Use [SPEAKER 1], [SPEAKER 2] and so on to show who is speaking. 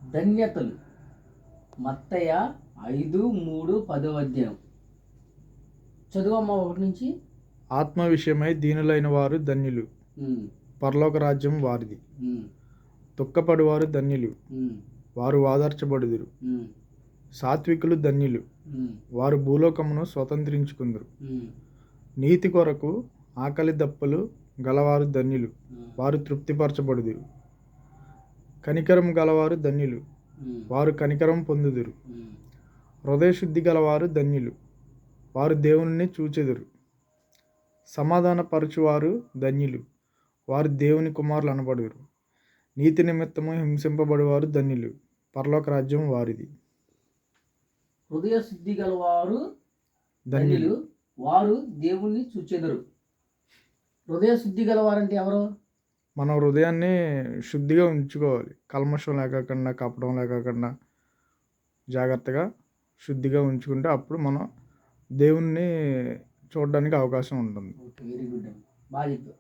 [SPEAKER 1] ధన్యతలు. మత్తయి 5:3-10 చదువమ్మ 1 నుంచి.
[SPEAKER 2] ఆత్మ విషయమై దీనులైన వారు ధన్యులు, పరలోక రాజ్యం వారిది. దుఃఖపడువారు ధన్యులు, వారు ఓదార్చబడుదురు. సాత్వికులు ధన్యులు, వారు భూలోకమును స్వతంత్రించుకుందురు. నీతి కొరకు ఆకలి దప్పులు గలవారు ధన్యులు, వారు తృప్తిపరచబడుదురు. కనికరం గలవారు ధన్యులు, వారు కనికరం పొందుదురు. హృదయశుద్ధి గలవారు ధన్యులు, వారు దేవుని చూచెదరు. సమాధానపరచువారు ధన్యులు, వారు దేవుని కుమారులు అనబడుదురు. నీతి నిమిత్తము హింసింపబడువారు ధన్యులు, పరలోక రాజ్యం వారిది.
[SPEAKER 1] హృదయశుద్ధి గలవారు ధన్యులు, వారు దేవుణ్ణి చూచెదరు. హృదయశుద్ధి గలవారంటే ఎవరు?
[SPEAKER 2] మన హృదయాన్ని శుద్ధిగా ఉంచుకోవాలి. కల్మషం లేకుండా, కపటం లేకుండా జాగ్రత్తగా శుద్ధిగా ఉంచుకుంటే అప్పుడు మనం దేవుణ్ణి చూడడానికి అవకాశం ఉంటుంది.
[SPEAKER 1] వెరీ గుడ్, బాగా చెప్పావు.